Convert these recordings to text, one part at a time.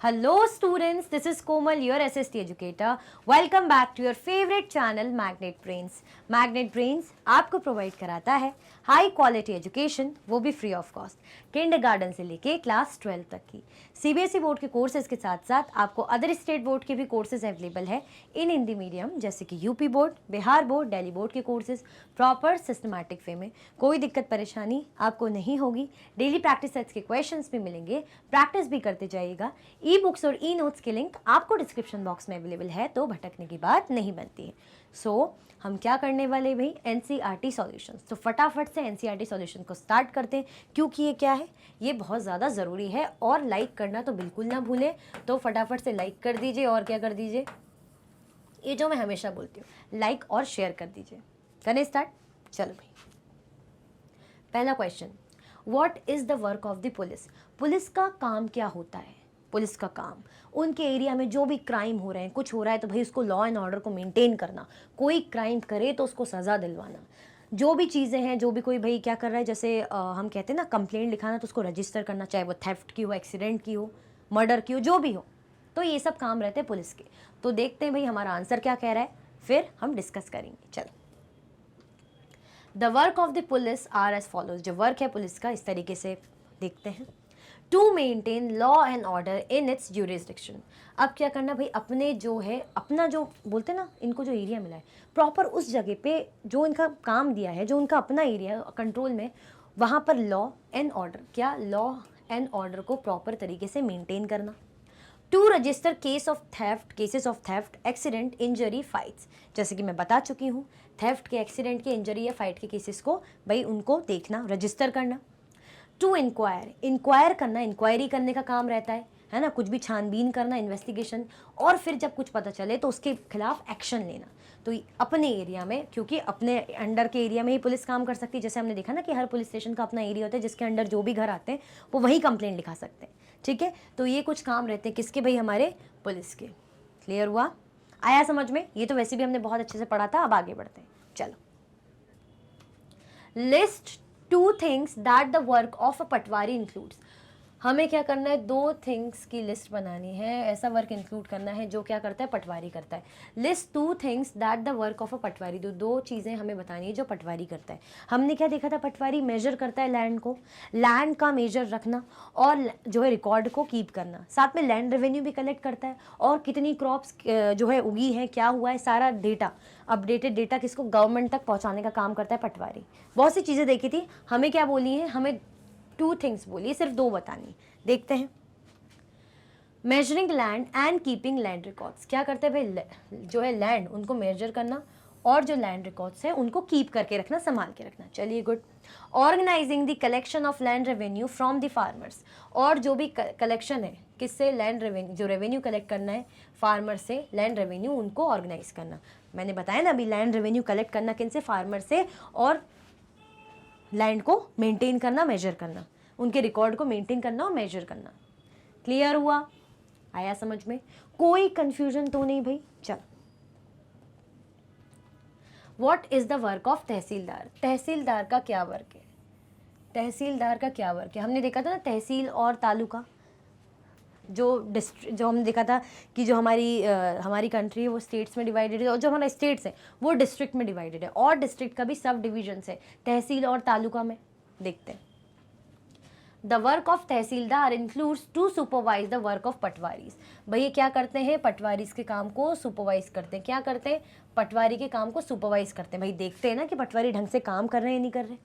Hello students, this is Komal, your SST educator. Welcome back to your favorite channel Magnet Brains. Magnet Brains आपको provide कराता है high quality education, वो भी free of cost, kindergarten से लेके class 12 तक की। सीबीएसई बोर्ड के कोर्सेज के साथ साथ आपको अदर स्टेट बोर्ड के भी कोर्सेज अवेलेबल है इन हिंदी मीडियम, जैसे कि UP board, Bihar board, Delhi board के कोर्सेज प्रॉपर सिस्टमैटिक वे में। कोई दिक्कत परेशानी आपको नहीं होगी। डेली प्रैक्टिस सेट्स के क्वेश्चंस भी मिलेंगे, प्रैक्टिस भी करते जाइएगा। ई बुक्स और ई नोट्स के लिंक आपको डिस्क्रिप्शन बॉक्स में अवेलेबल है, तो भटकने की बात नहीं बनती है। हम क्या करने वाले भाई, एनसीईआरटी सॉल्यूशंस। तो फटाफट से एनसीईआरटी सॉल्यूशन को स्टार्ट करते हैं, क्योंकि ये क्या है, ये बहुत ज़्यादा ज़रूरी है। और लाइक करना तो बिल्कुल ना भूलें, तो फटाफट से लाइक कर दीजिए। और क्या कर दीजिए, ये जो मैं हमेशा बोलती हूँ, लाइक और शेयर कर दीजिए। करें स्टार्ट, चलो भाई। पहला question, what is the work of the police. Police का काम क्या होता है? पुलिस का काम उनके एरिया में जो भी क्राइम हो रहे हैं, कुछ हो रहा है तो भाई उसको लॉ एंड ऑर्डर को मेंटेन करना, कोई क्राइम करे तो उसको सज़ा दिलवाना, जो भी चीज़ें हैं, जो भी कोई भाई क्या कर रहा है, जैसे हम कहते हैं ना कंप्लेंट लिखाना, तो उसको रजिस्टर करना, चाहे वो थेफ्ट की हो, एक्सीडेंट की हो, मर्डर की हो, जो भी हो। तो ये सब काम रहते हैं पुलिस के। तो देखते हैं भाई हमारा आंसर क्या कह रहा है, फिर हम डिस्कस करेंगे। चलो, the work of the police are as follows. जो वर्क है पुलिस का, इस तरीके से देखते हैं। To maintain law and order in its jurisdiction. अब क्या करना भाई, अपने जो है, अपना जो बोलते हैं ना, इनको जो एरिया मिला है प्रॉपर उस जगह पे जो इनका काम दिया है, जो उनका अपना एरिया कंट्रोल में, वहाँ पर लॉ एंड ऑर्डर, क्या लॉ एंड ऑर्डर को प्रॉपर तरीके से मेंटेन करना। To register cases of theft, accident, injury, fights. जैसे कि मैं बता चुकी हूँ, थेफ्ट के, एक्सीडेंट के, इंजरी या फाइट के केसेस को भाई उनको देखना, रजिस्टर करना। टू इंक्वायर करना, इंक्वायरी करने का काम रहता है ना, कुछ भी छानबीन करना, इन्वेस्टिगेशन। और फिर जब कुछ पता चले तो उसके खिलाफ एक्शन लेना। तो अपने एरिया में, क्योंकि अपने अंडर के एरिया में ही पुलिस काम कर सकती है। जैसे हमने देखा ना कि हर पुलिस स्टेशन का अपना एरिया होता है, जिसके अंडर जो भी घर आते हैं वो वहीं कंप्लेंट लिखा सकते हैं। ठीक है, तो ये कुछ काम रहते हैं किसके भाई, हमारे पुलिस के। क्लियर हुआ, आया समझ में? ये तो वैसे भी हमने बहुत अच्छे से पढ़ा था। अब आगे बढ़ते हैं, चलो। List two things that the work of a Patwari includes. हमें क्या करना है, दो थिंग्स की लिस्ट बनानी है, ऐसा वर्क इंक्लूड करना है जो क्या करता है, पटवारी करता है। List two things that the work of a patwari. दो चीज़ें हमें बतानी है जो पटवारी करता है। हमने क्या देखा था, पटवारी मेजर करता है लैंड को, लैंड का मेजर रखना, और जो है रिकॉर्ड को कीप करना। साथ में लैंड रेवेन्यू भी कलेक्ट करता है, और कितनी क्रॉप्स जो है उगी है, क्या हुआ है, सारा डेटा, अपडेटेड डेटा किसको, गवर्नमेंट तक पहुँचाने का काम करता है पटवारी। बहुत सी चीज़ें देखी थी, हमें क्या बोली है, हमें टू थिंग्स बोली, सिर्फ दो बतानी। देखते हैं। Measuring land and keeping land records. क्या करते हैं भाई, जो है लैंड उनको मेजर करना, और जो लैंड रिकॉर्ड्स है उनको कीप करके रखना, संभाल के रखना। चलिए, good. Organising the collection of land revenue from the farmers. और जो भी कलेक्शन है, किससे, लैंड रेवेन्यू, जो रेवेन्यू कलेक्ट करना है फार्मर से, लैंड रेवेन्यू उनको ऑर्गेनाइज करना। मैंने बताया ना अभी, लैंड रेवेन्यू कलेक्ट करना किन से, फार्मर से, और लैंड को मेंटेन करना, मेजर करना, उनके रिकॉर्ड को मेंटेन करना और मेजर करना। क्लियर हुआ, आया समझ में? कोई कंफ्यूजन तो नहीं भाई? चल, what is the work of tehsildar. Tehsildar का क्या वर्क है, तहसीलदार का क्या वर्क है? हमने देखा था ना, तहसील और तालुका, जो हमने देखा था कि जो हमारी कंट्री है वो स्टेट्स में डिवाइडेड है, और जो हमारा स्टेट्स है वो डिस्ट्रिक्ट में डिवाइडेड है, और डिस्ट्रिक्ट का भी सब डिविजन्स है तहसील और तालुका में। देखते हैं। The work of tehsildar includes to supervise the work of patwaris. भैया क्या करते हैं, पटवारीज के काम को सुपरवाइज करते हैं। क्या करते हैं, पटवारी के काम को सुपरवाइज करते हैं। भाई देखते हैं ना कि पटवारी ढंग से काम कर रहे हैं या नहीं कर रहे।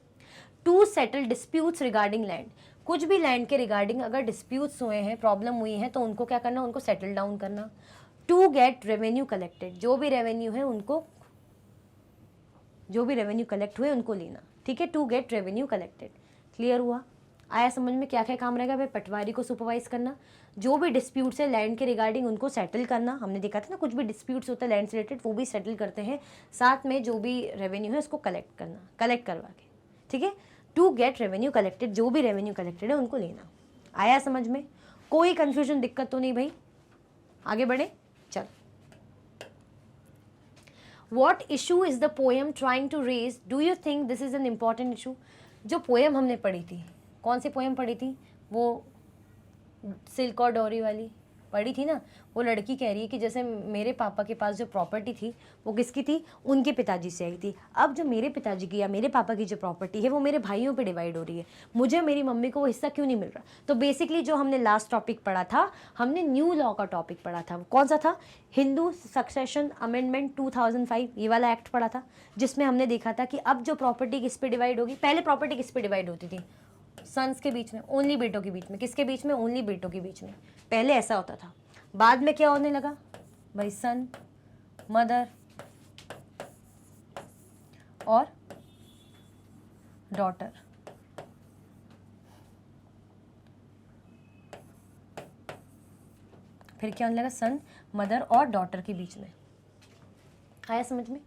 To settle disputes regarding land. कुछ भी लैंड के रिगार्डिंग अगर डिस्प्यूट्स हुए हैं, प्रॉब्लम हुई है, तो उनको क्या करना, उनको सेटल डाउन करना। To get revenue collected. जो भी रेवेन्यू है उनको, जो भी रेवेन्यू कलेक्ट हुए उनको लेना। ठीक है, to get revenue collected. Clear हुआ, आया समझ में? क्या क्या काम रहेगा भाई, पटवारी को सुपरवाइज करना, जो भी डिस्प्यूट्स है लैंड के रिगार्डिंग उनको सेटल करना। हमने देखा था ना, कुछ भी डिस्प्यूट्स होते हैं लैंड से रिलेटेड वो भी सेटल करते हैं। साथ में जो भी रेवेन्यू है उसको कलेक्ट करना, कलेक्ट करवा के। ठीक है, टू गेट रेवेन्यू कलेक्टेड, जो भी रेवेन्यू कलेक्टेड है उनको लेना। आया समझ में? कोई कंफ्यूजन, दिक्कत तो नहीं भाई? आगे बढ़े, चल। What issue is the poem trying to raise, do you think this is an important issue. जो पोएम हमने पढ़ी थी, कौन सी पोएम पढ़ी थी, वो सिल्क और डोरी वाली, पढ़ी थी ना, वो लड़की कह रही है कि जैसे मेरे पापा के पास जो प्रॉपर्टी थी वो किसकी थी, उनके पिताजी से आई थी। अब जो मेरे पिताजी की या मेरे पापा की जो प्रॉपर्टी है वो मेरे भाइयों पे डिवाइड हो रही है, मुझे मेरी मम्मी को वो हिस्सा क्यों नहीं मिल रहा। तो बेसिकली जो हमने लास्ट टॉपिक पढ़ा था, हमने न्यू लॉ का टॉपिक पढ़ा था। कौन सा था, हिंदू सक्सेशन अमेंडमेंट 2005, ये वाला एक्ट पढ़ा था, जिसमें हमने देखा था कि अब जो प्रॉपर्टी किस पे डिवाइड होगी, पहले प्रॉपर्टी किस पे डिवाइड होती थी, सन्स के बीच में, ओनली बेटों के बीच में। किसके बीच में, ओनली बेटों के बीच में, पहले ऐसा होता था। बाद में क्या होने लगा भाई, सन, मदर और डॉटर। फिर क्या होने लगा, सन, मदर और डॉटर के बीच में। आया समझ में,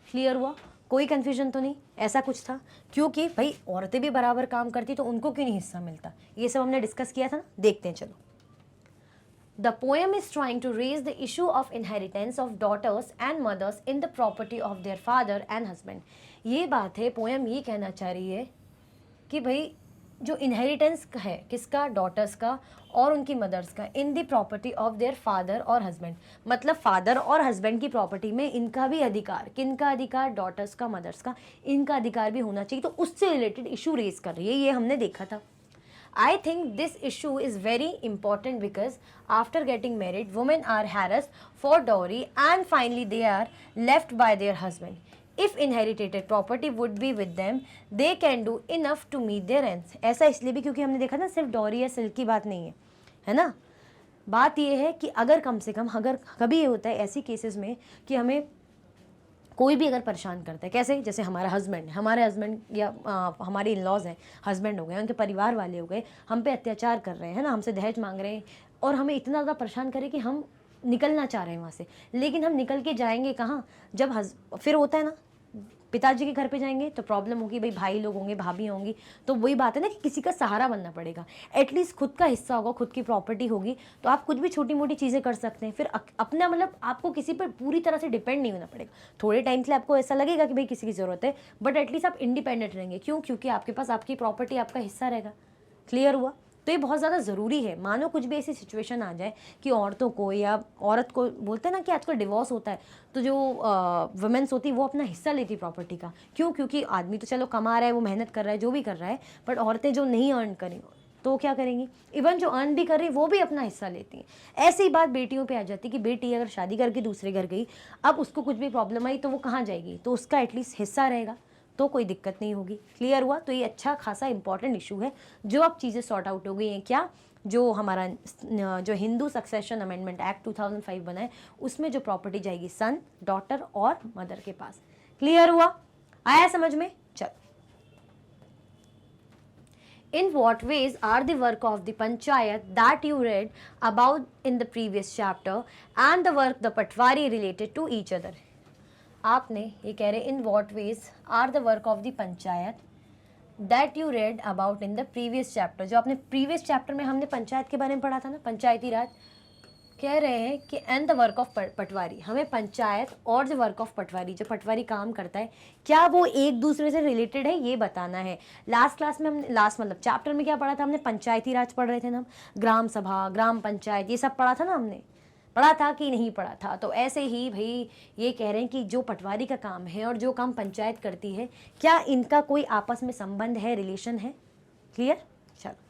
क्लियर हुआ, कोई कंफ्यूजन तो नहीं। ऐसा कुछ था क्योंकि भाई औरतें भी बराबर काम करती तो उनको क्यों नहीं हिस्सा मिलता, ये सब हमने डिस्कस किया था ना। देखते हैं चलो। The poem is trying to raise the issue of inheritance of daughters and mothers in the property of their father and husband. ये बात है, पोएम ये कहना चाह रही है कि भाई जो इनहेरिटेंस है किसका, डॉटर्स का और उनकी मदर्स का, in the property of their father और हस्बैंड। मतलब फादर और हस्बैंड की प्रॉपर्टी में इनका भी अधिकार, किनका अधिकार, डॉटर्स का, मदर्स का, इनका अधिकार भी होना चाहिए। तो उससे रिलेटेड इशू रेज कर रही है, ये हमने देखा था। I think this issue is very important because after getting married, women are harassed for dowry and finally they are left by their husband. If inherited property would be with them, they can do enough to meet their ends. ऐसा इसलिए भी क्योंकि हमने देखा ना, सिर्फ dowry या silk की बात नहीं है ना। बात ये है कि अगर कम से कम, अगर कभी ये होता है ऐसी केसेस में कि हमें कोई भी अगर परेशान करता है, कैसे, जैसे हमारा हस्बैंड, हमारे हस्बैंड या हमारे इन लॉज हैं, हस्बैंड हो गए, उनके परिवार वाले हो गए, हम पे अत्याचार कर रहे हैं ना, हमसे दहेज मांग रहे हैं और हमें इतना ज़्यादा परेशान करें कि हम निकलना चाह रहे हैं वहाँ से, लेकिन हम निकल के जाएंगे कहाँ, जब फिर होता है ना, पिताजी के घर पे जाएंगे तो प्रॉब्लम होगी, भाई भाई लोग होंगे, भाभी होंगी, तो वही बात है ना कि किसी का सहारा बनना पड़ेगा। एटलीस्ट खुद का हिस्सा होगा, खुद की प्रॉपर्टी होगी तो आप कुछ भी छोटी मोटी चीज़ें कर सकते हैं। फिर अपना मतलब आपको किसी पर पूरी तरह से डिपेंड नहीं होना पड़ेगा। थोड़े टाइम के लिए आपको ऐसा लगेगा कि भाई किसी की ज़रूरत है, बट एटलीस्ट आप इंडिपेंडेंट रहेंगे। क्यों, क्योंकि आपके पास आपकी प्रॉपर्टी, आपका हिस्सा रहेगा। क्लियर हुआ, तो ये बहुत ज़्यादा ज़रूरी है। मानो कुछ भी ऐसी सिचुएशन आ जाए कि औरतों को या औरत को, बोलते हैं ना कि आजकल डिवोर्स होता है तो जो वुमेन्स होती है वो अपना हिस्सा लेती प्रॉपर्टी का। क्यों, क्योंकि आदमी तो चलो कमा रहा है, वो मेहनत कर रहा है, जो भी कर रहा है, बट औरतें जो नहीं अर्न करें तो क्या करेंगी, इवन जो अर्न भी कर रही वो भी अपना हिस्सा लेती हैं। ऐसी ही बात बेटियों पे आ जाती है कि बेटी अगर शादी करके दूसरे घर गई, अब उसको कुछ भी प्रॉब्लम आई तो वो कहाँ जाएगी, तो उसका एटलीस्ट हिस्सा रहेगा तो कोई दिक्कत नहीं होगी। क्लियर हुआ, तो ये अच्छा खासा इंपॉर्टेंट इशू है जो अब चीज़ें सॉर्ट आउट हो गई हैं। क्या, जो हमारा जो हिंदू सक्सेशन अमेंडमेंट एक्ट 2005 बना है उसमें जो प्रॉपर्टी जाएगी सन, डॉटर और मदर के पास। क्लियर हुआ, आया समझ में। चल, in what ways are the work of the panchayat that you read about in the previous chapter and the work the patwari related to each other? आपने ये कह रहे in what ways are the work of the panchayat that you read about in the previous chapter. जो आपने previous chapter में हमने पंचायत के बारे में पढ़ा था ना, पंचायती राज, कह रहे हैं कि एंड द वर्क ऑफ पटवारी, हमें पंचायत और जो वर्क ऑफ पटवारी, जो पटवारी काम करता है, क्या वो एक दूसरे से रिलेटेड है ये बताना है। लास्ट क्लास में हमने, लास्ट मतलब चैप्टर में क्या पढ़ा था हमने, पंचायती राज पढ़ रहे थे ना, ग्राम सभा, ग्राम पंचायत, ये सब पढ़ा था ना, हमने पढ़ा था कि नहीं पढ़ा था। तो ऐसे ही भाई ये कह रहे हैं कि जो पटवारी का काम है और जो काम पंचायत करती है, क्या इनका कोई आपस में संबंध है, रिलेशन है। क्लियर, चलो।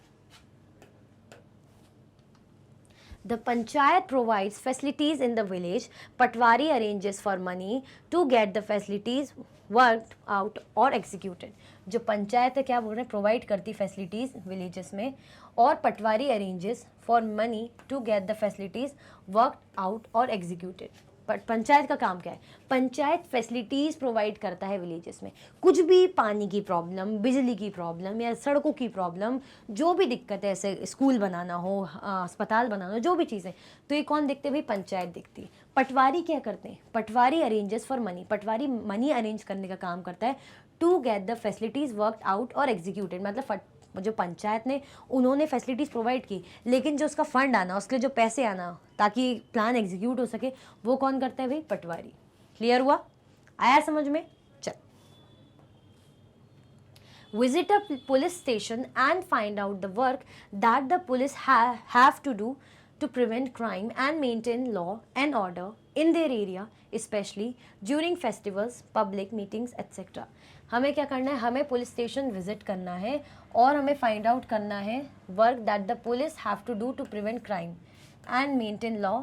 The panchayat provides facilities in the village. Patwari arranges for money to get the facilities worked out or executed. जो पंचायत है क्या बोल रहे हैं, प्रोवाइड करती फैसिलिटीज़ विलेजेस में, और patwari arranges for money to get the facilities worked out और एग्जीक्यूटेड। बट पंचायत का काम क्या है, पंचायत फैसिलिटीज़ प्रोवाइड करता है विलेजेस में। कुछ भी पानी की प्रॉब्लम, बिजली की प्रॉब्लम या सड़कों की प्रॉब्लम, जो भी दिक्कत है, ऐसे स्कूल बनाना हो, अस्पताल बनाना हो, जो भी चीज़ें, तो ये कौन देखते हैं भाई, पंचायत देखती है। पटवारी क्या करते हैं, patwari arranges for money, patwari money arrange करने का काम करता है to get the facilities worked out और एग्जीक्यूटेड। मतलब जो पंचायत ने, उन्होंने फैसिलिटीज़ प्रोवाइड की, लेकिन जो उसका फंड आना, उसके जो पैसे आना ताकि प्लान एग्जीक्यूट हो सके, वो कौन करता है भाई, पटवारी। क्लियर हुआ, आया समझ में। चल, visit a police station and find out the work that the police have to do to prevent crime and maintain law and order in their area, especially during festivals, public meetings, etc. हमें क्या करना है, हमें police station visit करना है और हमें find out करना है work that the police have to do to prevent crime and maintain law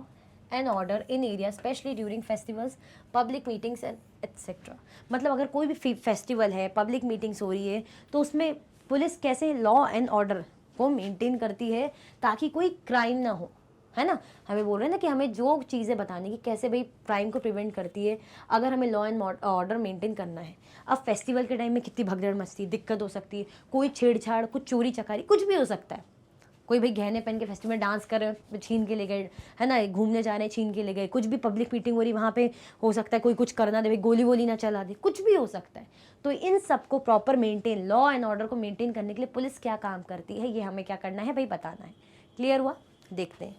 and order in area specially during festivals, public meetings and etcetera. मतलब अगर कोई भी फेस्टिवल है, पब्लिक मीटिंग्स हो रही है, तो उसमें पुलिस कैसे लॉ एंड ऑर्डर को मेंटेन करती है ताकि कोई क्राइम ना हो, है ना. हमें बोल रहे हैं ना कि हमें जो चीज़ें बताने की कैसे भाई क्राइम को प्रिवेंट करती है अगर हमें लॉ एंड ऑर्डर मेंटेन करना है. अब फेस्टिवल के टाइम में कितनी भगदड़ मस्ती, दिक्कत हो सकती है, कोई छेड़छाड़, कुछ चोरी चकारी, कुछ भी हो सकता है. कोई भाई गहने पहन के फेस्टिवल में डांस कर रहे हैं, छीन के ले गए, है ना, घूमने जा रहे हैं, छीन के ले गए, कुछ भी पब्लिक मीटिंग हो रही वहाँ पे हो सकता है कोई कुछ करना दे, भाई गोली वोली ना चला दे, कुछ भी हो सकता है. तो इन सब को proper maintain, law and order को मेंटेन करने के लिए पुलिस क्या काम करती है, ये हमें क्या करना है भाई बताना है. क्लियर हुआ? देखते हैं.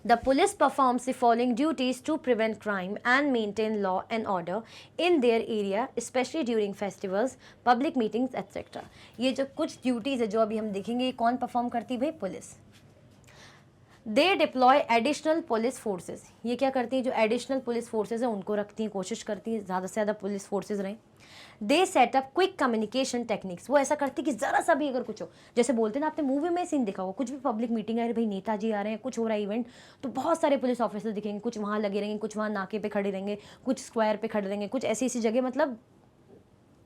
The police performs the following duties to prevent crime and maintain law and order in their area, especially during festivals, public meetings, etc. ये जो कुछ ड्यूटीज़ है जो अभी हम देखेंगे, ये कौन परफॉर्म करती है भाई? पुलिस. दे डिप्लॉय एडिशनल पुलिस फोर्सेज. ये क्या करती हैं? जो एडिशनल पुलिस फोर्सेज है उनको रखती हैं, कोशिश करती हैं ज़्यादा से ज़्यादा पुलिस फोर्सेज रहें. दे सेटअप क्विक कम्युनिकेशन टेक्निक्स. वो ऐसा करती कि ज़रा सा भी अगर कुछ हो, जैसे बोलते हैं ना, आपने मूवी में सीन देखा होगा, कुछ भी पब्लिक मीटिंग है, भाई नेताजी आ रहे हैं, कुछ हो रहा है इवेंट, तो बहुत सारे पुलिस ऑफिसर दिखेंगे, कुछ वहाँ लगे रहेंगे, कुछ वहाँ नाके पे खड़े रहेंगे, कुछ स्क्वायर पे खड़े रहेंगे, कुछ ऐसी ऐसी जगह मतलब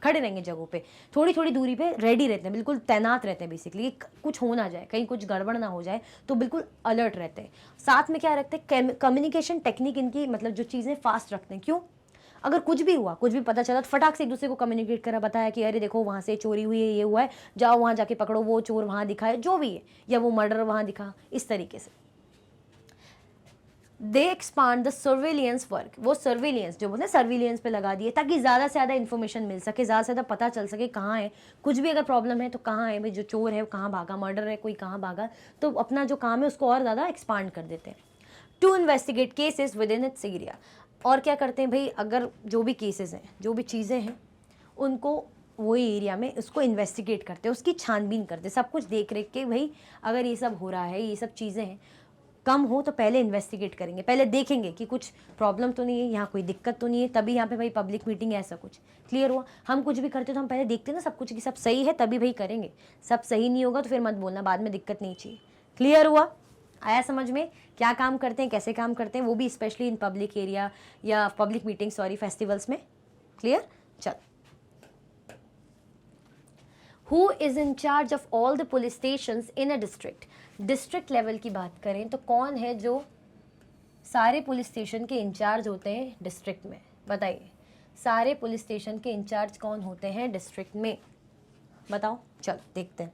खड़े रहेंगे जगहों पे, थोड़ी थोड़ी दूरी पे रेडी रहते हैं, बिल्कुल तैनात रहते हैं. बेसिकली कुछ हो ना जाए, कहीं कुछ गड़बड़ ना हो जाए, तो बिल्कुल अलर्ट रहते हैं. साथ में क्या रखते हैं? कम्युनिकेशन टेक्निक इनकी, मतलब जो चीज़ें फास्ट रखते हैं. क्यों? अगर कुछ भी हुआ, कुछ भी पता चला, तो फटाक से एक दूसरे को कम्युनिकेट करा, बताया कि अरे देखो वहाँ से चोरी हुई है, ये हुआ है, जाओ वहाँ जाके पकड़ो, वो चोर वहाँ दिखा है, जो भी है, या वो मर्डर वहाँ दिखा, इस तरीके से. दे एक्सपांड द सर्विलियंस वर्क. वो सर्विलियंस जो बोलते हैं, सर्विलियंस पे लगा दिए ताकि ज़्यादा से ज़्यादा इन्फॉर्मेशन मिल सके, ज़्यादा से ज़्यादा पता चल सके कहाँ है, कुछ भी अगर प्रॉब्लम है तो कहाँ है भाई, जो चोर है वो कहाँ भागा, मर्डर है कोई कहाँ भागा, तो अपना जो काम है उसको और ज़्यादा एक्सपांड कर देते हैं. To investigate cases within its area. और क्या करते हैं भाई, अगर जो भी केसेस हैं, जो भी चीज़ें हैं, उनको वही एरिया में उसको इन्वेस्टिगेट करते हैं, उसकी छानबीन करते हैं, सब कुछ देख रेख के भाई अगर ये सब हो रहा है, ये सब चीज़ें हैं, कम हो तो पहले इन्वेस्टिगेट करेंगे, पहले देखेंगे कि कुछ प्रॉब्लम तो नहीं है, यहाँ कोई दिक्कत तो नहीं है, तभी यहाँ पे भाई पब्लिक मीटिंग ऐसा कुछ. क्लियर हुआ? हम कुछ भी करते तो हम पहले देखते हैं ना सब कुछ कि सब सही है, तभी भाई करेंगे. सब सही नहीं होगा तो फिर मत बोलना, बाद में दिक्कत नहीं चाहिए. क्लियर हुआ? आया समझ में? क्या काम करते हैं, कैसे काम करते हैं, वो भी स्पेशली इन पब्लिक एरिया या पब्लिक मीटिंग, सॉरी, फेस्टिवल्स में. क्लियर? चल. Who is in charge of all the police stations in a district. District level की बात करें तो कौन है जो सारे पुलिस स्टेशन के इंचार्ज होते हैं डिस्ट्रिक्ट में? बताइए, सारे पुलिस स्टेशन के इंचार्ज कौन होते हैं डिस्ट्रिक्ट में? बताओ. चल देखते हैं.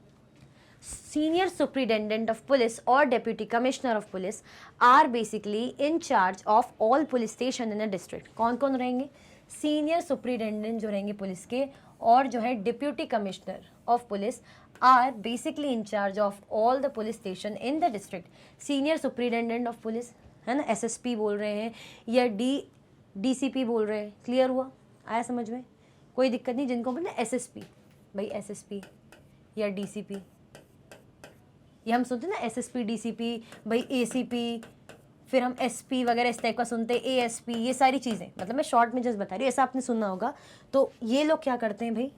Senior Superintendent of Police or Deputy Commissioner of Police are basically in charge of all police station in a district. कौन कौन रहेंगे? Senior Superintendent जो रहेंगे पुलिस के, और जो है Deputy Commissioner of Police are basically in charge of all the police station in the district. Senior Superintendent of Police है ना, SSP बोल रहे हैं या DCP बोल रहे हैं. क्लियर हुआ? आया समझ में? कोई दिक्कत नहीं. जिनको बोलते हैं SSP, भाई SSP या DCP, ये हम सुनते हैं ना, SSP, DCP, भाई ACP, फिर हम SP वगैरह इस टाइप का सुनते हैं, ASP, ये सारी चीज़ें, मतलब मैं शॉर्ट में जस्ट बता रही हूँ, ऐसा आपने सुनना होगा. तो ये लोग क्या करते हैं भाई,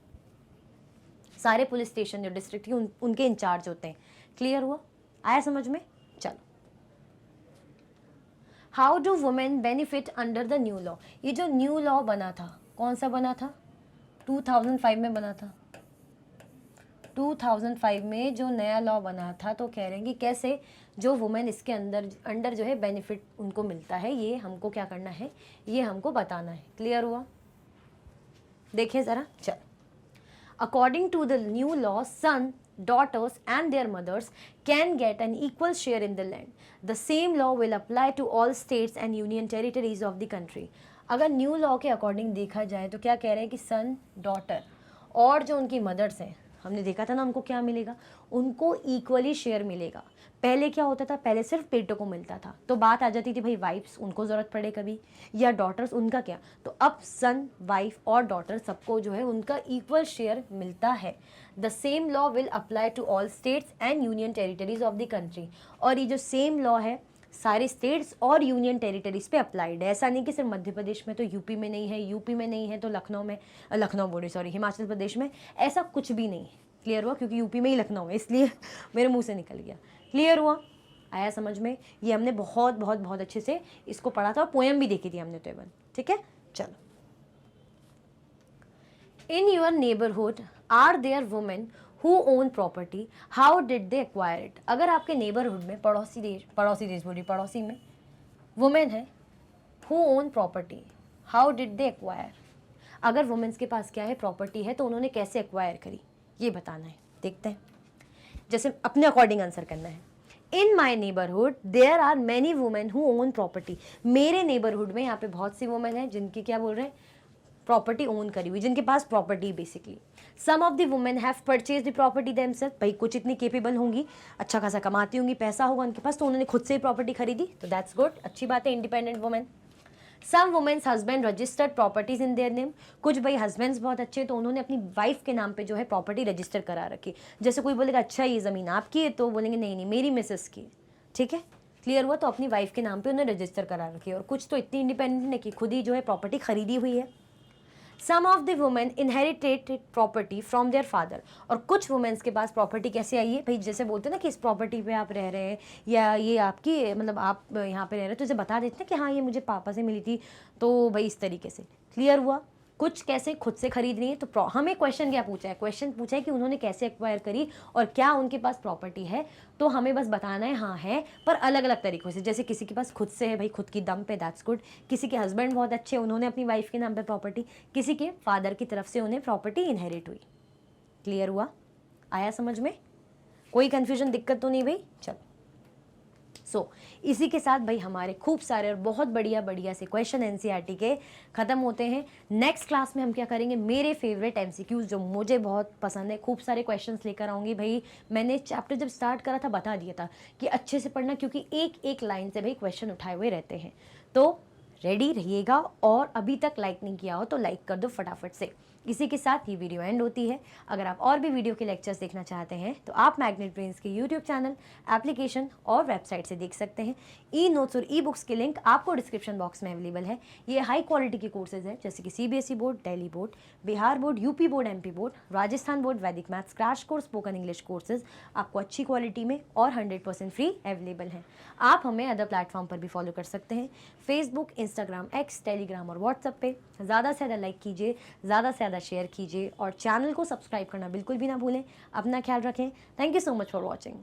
सारे पुलिस स्टेशन जो डिस्ट्रिक्ट के उनके इंचार्ज होते हैं. क्लियर हुआ? आया समझ में? चलो. How do women benefit under the new law. ये जो न्यू लॉ बना था, कौन सा बना था? 2005 में बना था. 2005 में जो नया लॉ बना था, तो कह रहे हैं कि कैसे जो वुमेन इसके अंडर जो है बेनिफिट उनको मिलता है, ये हमको क्या करना है, ये हमको बताना है. क्लियर हुआ? देखिए ज़रा. चल. According to the new law, son, daughters and their mothers can get an equal share in the land. The same law will apply to all states and union territories of the country. अगर new law के according देखा जाए तो क्या कह रहे हैं कि सन, डॉटर और जो उनकी मदर्स हैं, हमने देखा था ना, उनको क्या मिलेगा, उनको इक्वली शेयर मिलेगा. पहले क्या होता था, पहले सिर्फ बेटों को मिलता था, तो बात आ जाती थी भाई वाइफ्स उनको ज़रूरत पड़े कभी, या डॉटर्स उनका क्या, तो अब सन, वाइफ और डॉटर सबको जो है उनका इक्वल शेयर मिलता है। The same law will apply to all states and union territories of the country. और ये जो सेम लॉ है सारे स्टेट्स और यूनियन टेरिटरीज पे अप्लाइड है। ऐसा नहीं कि सिर्फ मध्य प्रदेश में तो यूपी में नहीं है, यूपी में नहीं है तो लखनऊ में, लखनऊ बोले सॉरी, हिमाचल प्रदेश में, ऐसा कुछ भी नहीं है। क्लियर हुआ? क्योंकि यूपी में ही लखनऊ है इसलिए मेरे मुंह से निकल गया। क्लियर हुआ? आया समझ में? ये हमने बहुत बहुत बहुत अच्छे से इसको पढ़ा था और पोएम भी देखी थी हमने तो इवन। ठीक है, चलो। In your neighbourhood are there women who own property, how did they acquire it. अगर आपके नेबरहुड में, पड़ोसी देश बोली, पड़ोसी में वुमेन है who own property, how did they acquire. अगर वुमेन्स के पास क्या है, प्रॉपर्टी है, तो उन्होंने कैसे एक्वायर करी ये बताना है। देखते हैं, जैसे अपने अकॉर्डिंग आंसर करना है। In my neighbourhood there are many women who own property. मेरे नेबरहुड में यहाँ पे बहुत सी वुमेन है जिनकी क्या बोल रहे हैं, प्रॉपर्टी ओन करी हुई, जिनके पास property basically. Some of the women have purchase the property themselves. भाई कुछ इतनी केपेबल होंगी, अच्छा खासा कमाती होंगी, पैसा होगा उनके पास, तो उन्होंने खुद से ही प्रॉपर्टी खरीदी, तो दैट्स गुड, अच्छी बात है, independent women. Some women's husband registered properties in their name. कुछ भाई हस्बैंड्स बहुत अच्छे, तो उन्होंने अपनी वाइफ के नाम पे जो है प्रॉपर्टी रजिस्टर करा रखी। जैसे कोई बोलेगा अच्छा ये ज़मीन आपकी है, तो बोलेंगे नहीं नहीं मेरी मिसेस की। ठीक है, क्लियर हुआ? तो अपनी वाइफ के नाम पे उन्होंने रजिस्टर करा रखी है। और कुछ तो इतनी इंडिपेंडेंट है कि खुद ही जो है प्रॉपर्टी खरीदी हुई है। Some of the women inherited property from their father. और कुछ वुमेन्स के पास प्रॉपर्टी कैसे आई है भाई, जैसे बोलते हैं ना कि इस प्रॉपर्टी पे आप रह रहे हैं या ये आपकी, मतलब आप यहाँ पे रह रहे हैं, तो इसे बता देते हैं कि हाँ ये मुझे पापा से मिली थी, तो भाई इस तरीके से। क्लियर हुआ? कुछ कैसे खुद से खरीद रही है। तो हमें क्वेश्चन क्या पूछा है, क्वेश्चन पूछा है कि उन्होंने कैसे एक्वायर करी और क्या उनके पास प्रॉपर्टी है, तो हमें बस बताना है हाँ है, पर अलग अलग तरीक़ों से। जैसे किसी के पास खुद से है भाई, खुद की दम पे, दैट्स गुड। किसी के हस्बैंड बहुत अच्छे, उन्होंने अपनी वाइफ के नाम पे प्रॉपर्टी, किसी के फादर की तरफ से उन्हें प्रॉपर्टी इनहेरिट हुई। क्लियर हुआ? आया समझ में? कोई कन्फ्यूजन, दिक्कत तो नहीं भाई? चलो, इसी के साथ भाई हमारे खूब सारे और बहुत बढ़िया बढ़िया से क्वेश्चन एनसीईआरटी के ख़त्म होते हैं। नेक्स्ट क्लास में हम क्या करेंगे, मेरे फेवरेट एमसीक्यूज़ जो मुझे बहुत पसंद है, खूब सारे क्वेश्चंस लेकर आऊँगी भाई। मैंने चैप्टर जब स्टार्ट करा था बता दिया था कि अच्छे से पढ़ना, क्योंकि एक एक लाइन से भाई क्वेश्चन उठाए हुए रहते हैं। तो रेडी रहिएगा, और अभी तक लाइक नहीं किया हो तो लाइक कर दो फटाफट से। इसी के साथ ये वीडियो एंड होती है। अगर आप और भी वीडियो के लेक्चर्स देखना चाहते हैं तो आप मैग्नेट ब्रेन्स के यूट्यूब चैनल, एप्लीकेशन और वेबसाइट से देख सकते हैं। ई नोट्स और ई बुक्स के लिंक आपको डिस्क्रिप्शन बॉक्स में अवेलेबल है। ये हाई क्वालिटी के कोर्सेज हैं, जैसे कि CBSE board, Delhi board, Bihar board, UP board, MP board, Rajasthan board, वैदिक maths, crash course, spoken English courses आपको अच्छी क्वालिटी में और 100% फ्री अवेलेबल हैं। आप हमें अदर प्लेटफॉर्म पर भी फॉलो कर सकते हैं, फेसबुक, इंस्टाग्राम, एक्स, टेलीग्राम और व्हाट्सएप पे। ज़्यादा से ज़्यादा लाइक कीजिए, ज़्यादा से ज़्यादा शेयर कीजिए और चैनल को सब्सक्राइब करना बिल्कुल भी ना भूलें। अपना ख्याल रखें। Thank you so much for watching.